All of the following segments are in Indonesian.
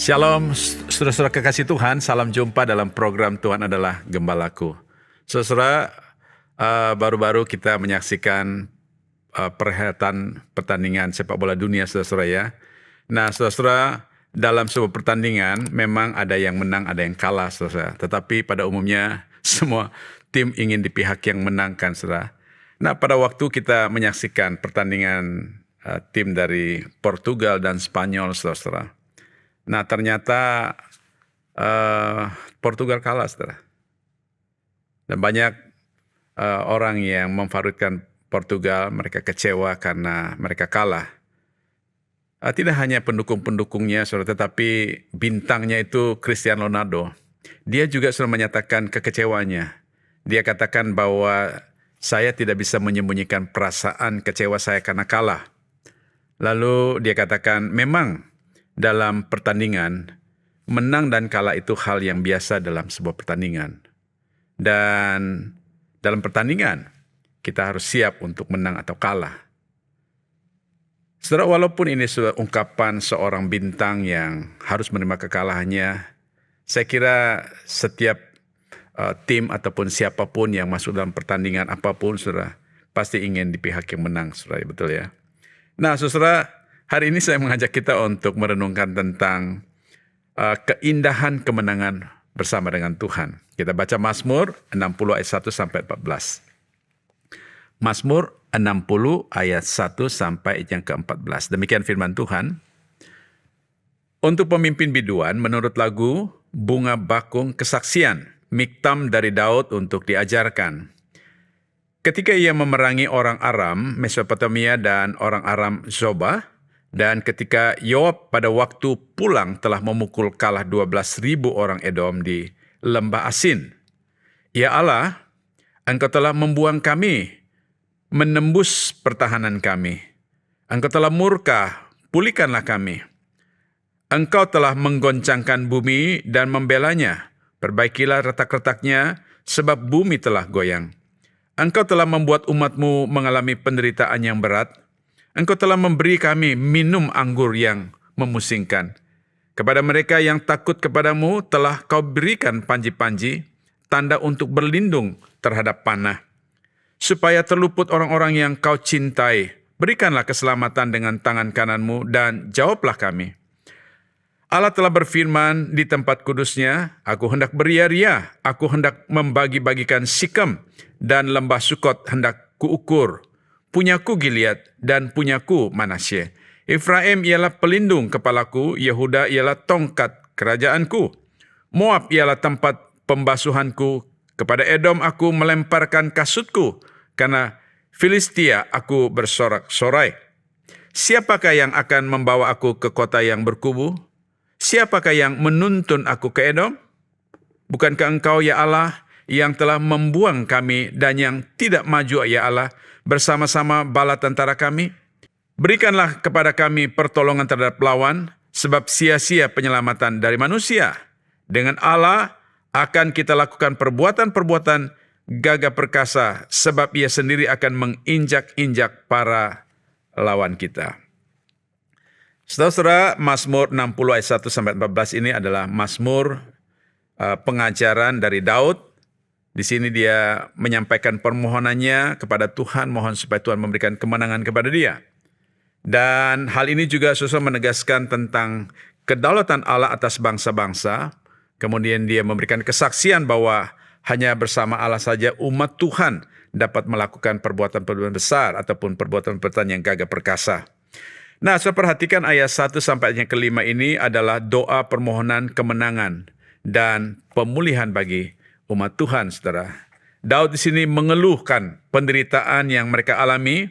Shalom, saudara-saudara kekasih Tuhan. Salam jumpa dalam program Tuhan adalah Gembalaku. Saudara, baru-baru kita menyaksikan perhelatan pertandingan sepak bola dunia, saudara-saudara ya. Nah, saudara-saudara, dalam sebuah pertandingan memang ada yang menang, ada yang kalah, saudara. Tetapi pada umumnya semua tim ingin di pihak yang menangkan, saudara. Nah, pada waktu kita menyaksikan pertandingan tim dari Portugal dan Spanyol, saudara-saudara. Nah, ternyata Portugal kalah, saudara. Dan banyak orang yang memfavoritkan Portugal, mereka kecewa karena mereka kalah. Tidak hanya pendukung-pendukungnya, saudara, tetapi bintangnya itu Cristiano Ronaldo. Dia juga sudah menyatakan kekecewaannya. Dia katakan bahwa saya tidak bisa menyembunyikan perasaan kecewa saya karena kalah. Lalu dia katakan, memang dalam pertandingan, menang dan kalah itu hal yang biasa dalam sebuah pertandingan. Dan dalam pertandingan, kita harus siap untuk menang atau kalah. Saudara, walaupun ini sudah ungkapan seorang bintang yang harus menerima kekalahannya, saya kira setiap tim ataupun siapapun yang masuk dalam pertandingan apapun, saudara, pasti ingin di pihak yang menang, saudara, betul ya. Nah, saudara, hari ini saya mengajak kita untuk merenungkan tentang keindahan kemenangan bersama dengan Tuhan. Kita baca Mazmur 60 ayat 1 sampai 14. Mazmur 60 ayat 1 sampai yang ke-14. Demikian firman Tuhan. Untuk pemimpin biduan menurut lagu Bunga Bakung Kesaksian, Miktam dari Daud untuk diajarkan. Ketika ia memerangi orang Aram, Mesopotamia dan orang Aram Zobah, dan ketika Yoab pada waktu pulang telah memukul kalah 12.000 orang Edom di Lembah Asin. Ya Allah, Engkau telah membuang kami, menembus pertahanan kami. Engkau telah murka, pulihkanlah kami. Engkau telah menggoncangkan bumi dan membelanya. Perbaikilah retak-retaknya, sebab bumi telah goyang. Engkau telah membuat umat-Mu mengalami penderitaan yang berat. Engkau telah memberi kami minum anggur yang memusingkan. Kepada mereka yang takut kepadamu telah Kau berikan panji-panji, tanda untuk berlindung terhadap panah. Supaya terluput orang-orang yang Kau cintai, berikanlah keselamatan dengan tangan kanan-Mu dan jawablah kami. Allah telah berfirman di tempat kudusnya, aku hendak beria-ria, aku hendak membagi-bagikan Sikem, dan lembah Sukot hendak kuukur. Punyaku Gilead dan punyaku Manasye. Efraim ialah pelindung kepalaku, Yehuda ialah tongkat kerajaanku. Moab ialah tempat pembasuhanku, kepada Edom aku melemparkan kasutku, karena Filistia aku bersorak-sorai. Siapakah yang akan membawa aku ke kota yang berkubu? Siapakah yang menuntun aku ke Edom? Bukankah Engkau, ya Allah, yang telah membuang kami dan yang tidak maju, ya Allah, bersama-sama bala tentara kami? Berikanlah kepada kami pertolongan terhadap lawan, sebab sia-sia penyelamatan dari manusia. Dengan Allah akan kita lakukan perbuatan-perbuatan gagah perkasa, sebab Ia sendiri akan menginjak-injak para lawan kita. Saudara-saudara, Mazmur 60 ayat 1 sampai 14 ini adalah Mazmur pengajaran dari Daud. Di sini dia menyampaikan permohonannya kepada Tuhan, mohon supaya Tuhan memberikan kemenangan kepada dia. Dan hal ini juga saudara menegaskan tentang kedaulatan Allah atas bangsa-bangsa. Kemudian dia memberikan kesaksian bahwa hanya bersama Allah saja umat Tuhan dapat melakukan perbuatan-perbuatan besar ataupun perbuatan-perbuatan yang gagah perkasa. Nah, saya perhatikan ayat 1 sampai yang kelima ini adalah doa permohonan kemenangan dan pemulihan bagi umat Tuhan, saudara. Daud di sini mengeluhkan penderitaan yang mereka alami,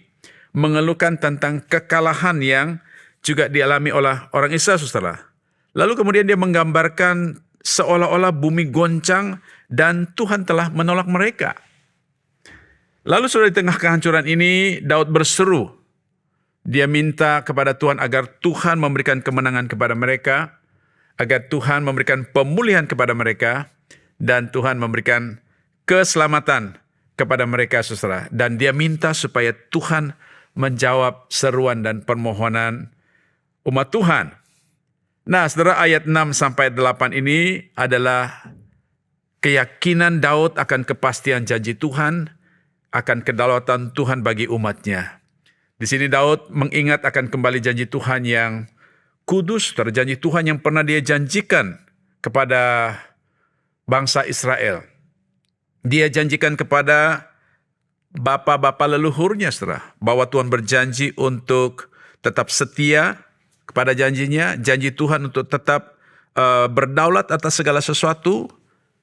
mengeluhkan tentang kekalahan yang juga dialami oleh orang Israel, saudara. Lalu kemudian dia menggambarkan seolah-olah bumi goncang dan Tuhan telah menolak mereka. Lalu saudara, di tengah kehancuran ini, Daud berseru. Dia minta kepada Tuhan agar Tuhan memberikan kemenangan kepada mereka, agar Tuhan memberikan pemulihan kepada mereka, dan Tuhan memberikan keselamatan kepada mereka, saudara. Dan dia minta supaya Tuhan menjawab seruan dan permohonan umat Tuhan. Nah, saudara, ayat 6 sampai 8 ini adalah keyakinan Daud akan kepastian janji Tuhan, akan kedaulatan Tuhan bagi umatnya. Di sini Daud mengingat akan kembali janji Tuhan yang kudus, janji Tuhan yang pernah dia janjikan kepada bangsa Israel. Dia janjikan kepada bapa-bapa leluhurnya, saudara, bahwa Tuhan berjanji untuk tetap setia kepada janjinya, janji Tuhan untuk tetap berdaulat atas segala sesuatu,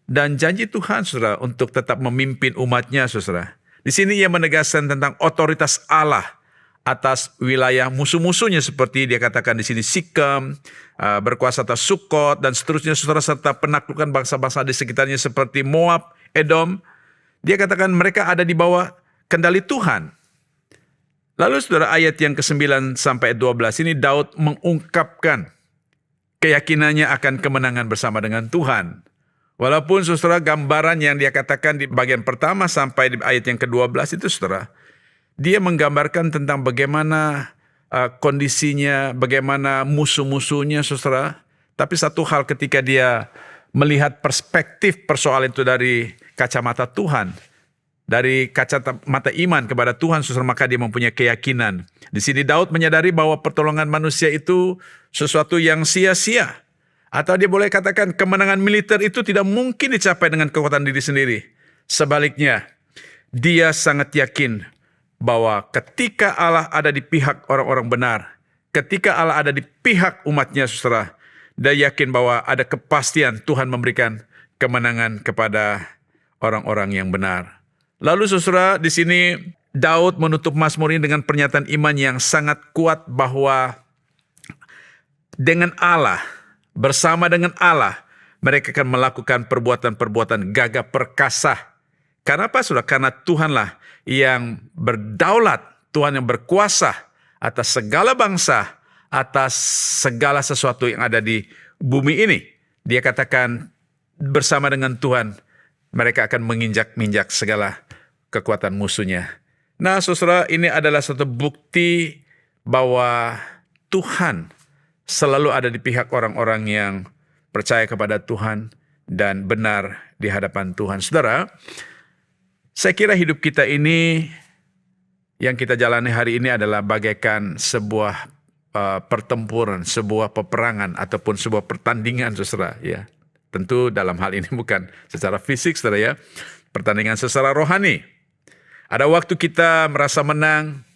dan janji Tuhan, saudara, untuk tetap memimpin umatnya, saudara. Di sini ia menegaskan tentang otoritas Allah atas wilayah musuh-musuhnya, seperti dia katakan di sini Sikem, berkuasa atas Sukot, dan seterusnya, saudara, serta penaklukan bangsa-bangsa di sekitarnya seperti Moab, Edom. Dia katakan mereka ada di bawah kendali Tuhan. Lalu saudara, ayat yang ke-9 sampai 12 ini Daud mengungkapkan keyakinannya akan kemenangan bersama dengan Tuhan. Walaupun saudara, gambaran yang dia katakan di bagian pertama sampai di ayat yang ke-12 itu, saudara, dia menggambarkan tentang bagaimana kondisinya, bagaimana musuh-musuhnya, saudara. Tapi satu hal ketika dia melihat perspektif persoalan itu dari kacamata Tuhan, dari kacamata iman kepada Tuhan, saudara, maka dia mempunyai keyakinan. Di sini Daud menyadari bahwa pertolongan manusia itu sesuatu yang sia-sia. Atau dia boleh katakan kemenangan militer itu tidak mungkin dicapai dengan kekuatan diri sendiri. Sebaliknya, dia sangat yakin bahwa ketika Allah ada di pihak orang-orang benar, ketika Allah ada di pihak umatnya, saudara, dia yakin bahwa ada kepastian Tuhan memberikan kemenangan kepada orang-orang yang benar. Lalu saudara, di sini Daud menutup Mazmur ini dengan pernyataan iman yang sangat kuat bahwa dengan Allah, bersama dengan Allah, mereka akan melakukan perbuatan-perbuatan gagah perkasa. Kenapa, saudara? Karena Tuhanlah yang berdaulat, Tuhan yang berkuasa atas segala bangsa, atas segala sesuatu yang ada di bumi ini. Dia katakan bersama dengan Tuhan, mereka akan menginjak-injak segala kekuatan musuhnya. Nah, saudara, ini adalah satu bukti bahwa Tuhan selalu ada di pihak orang-orang yang percaya kepada Tuhan dan benar di hadapan Tuhan. Saudara, saya kira hidup kita ini, yang kita jalani hari ini adalah bagaikan sebuah pertempuran, sebuah peperangan, ataupun sebuah pertandingan, saudara. Ya, tentu dalam hal ini bukan secara fisik, saudara, ya. Pertandingan secara rohani. Ada waktu kita merasa menang,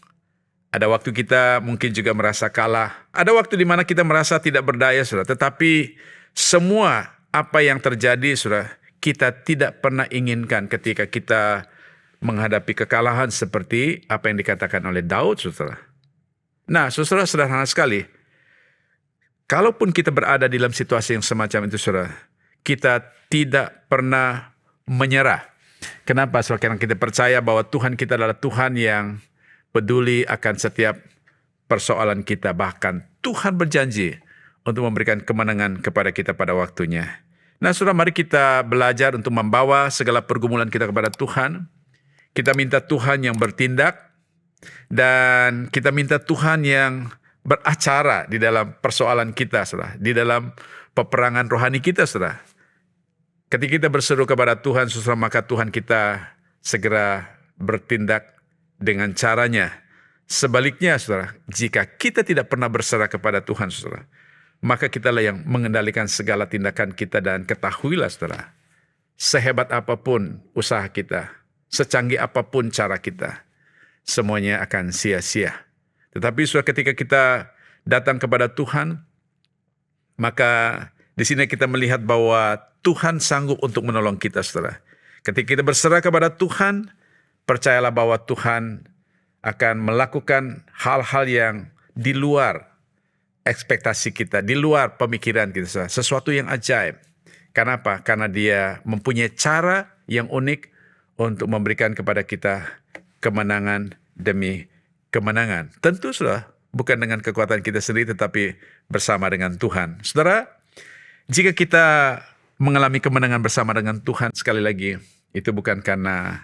ada waktu kita mungkin juga merasa kalah, ada waktu di mana kita merasa tidak berdaya, saudara. Tetapi semua apa yang terjadi, saudara, kita tidak pernah inginkan ketika kita menghadapi kekalahan seperti apa yang dikatakan oleh Daud, saudara. Nah, saudara, sederhana sekali. Kalaupun kita berada di dalam situasi yang semacam itu, saudara, kita tidak pernah menyerah. Kenapa? Karena kita percaya bahwa Tuhan kita adalah Tuhan yang peduli akan setiap persoalan kita. Bahkan Tuhan berjanji untuk memberikan kemenangan kepada kita pada waktunya. Nah, saudara, mari kita belajar untuk membawa segala pergumulan kita kepada Tuhan. Kita minta Tuhan yang bertindak, dan kita minta Tuhan yang beracara di dalam persoalan kita, saudara, di dalam peperangan rohani kita, saudara. Ketika kita berseru kepada Tuhan, saudara, maka Tuhan kita segera bertindak dengan caranya. Sebaliknya, saudara, jika kita tidak pernah berserah kepada Tuhan, saudara, maka kitalah yang mengendalikan segala tindakan kita. Dan ketahuilah, saudara, sehebat apapun usaha kita, secanggih apapun cara kita, semuanya akan sia-sia. Tetapi saudara, ketika kita datang kepada Tuhan, maka di sini kita melihat bahwa Tuhan sanggup untuk menolong kita, saudara. Ketika kita berserah kepada Tuhan, percayalah bahwa Tuhan akan melakukan hal-hal yang di luar ekspektasi kita, di luar pemikiran kita, saudara. Sesuatu yang ajaib. Kenapa? Karena Dia mempunyai cara yang unik untuk memberikan kepada kita kemenangan demi kemenangan. Tentu, saudara, bukan dengan kekuatan kita sendiri, tetapi bersama dengan Tuhan. Saudara, jika kita mengalami kemenangan bersama dengan Tuhan, sekali lagi, itu bukan karena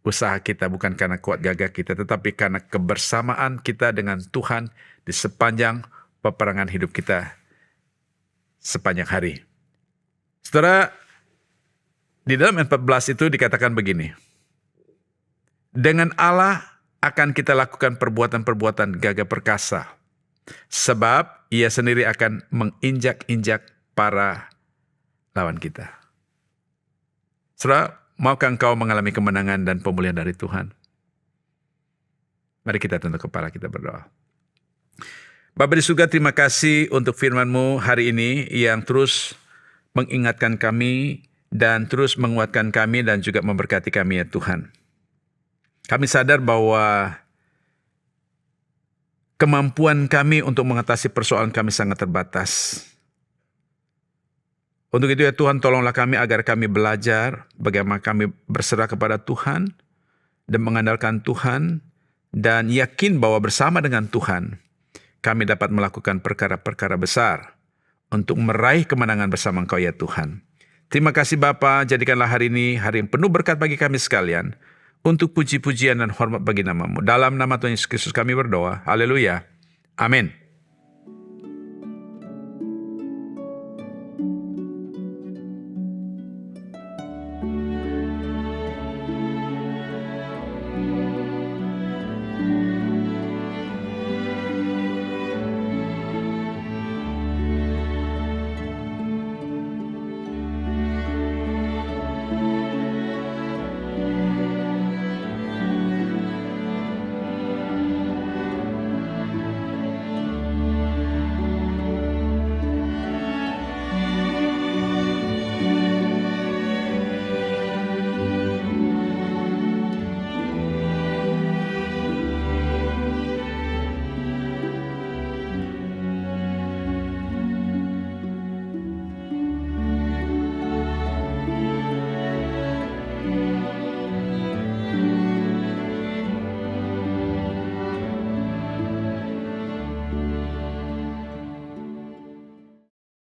usaha kita, bukan karena kuat gagah kita, tetapi karena kebersamaan kita dengan Tuhan di sepanjang peperangan hidup kita. sepanjang hari. Saudara, di dalam 14 itu dikatakan begini. Dengan Allah akan kita lakukan perbuatan-perbuatan gagah perkasa. Sebab ia sendiri akan menginjak-injak para lawan kita. Saudara, maukah engkau mengalami kemenangan dan pemulihan dari Tuhan? Mari kita tunduk kepala, kita berdoa. Bapa di surga, terima kasih untuk firman-Mu hari ini yang terus mengingatkan kami dan terus menguatkan kami dan juga memberkati kami ya Tuhan. Kami sadar bahwa kemampuan kami untuk mengatasi persoalan kami sangat terbatas. Untuk itu ya Tuhan, tolonglah kami agar kami belajar bagaimana kami berserah kepada Tuhan dan mengandalkan Tuhan dan yakin bahwa bersama dengan Tuhan kami dapat melakukan perkara-perkara besar untuk meraih kemenangan bersama Engkau ya Tuhan. Terima kasih Bapa, jadikanlah hari ini hari yang penuh berkat bagi kami sekalian. Untuk puji-pujian dan hormat bagi nama-Mu. Dalam nama Tuhan Yesus Kristus kami berdoa. Haleluya. Amin.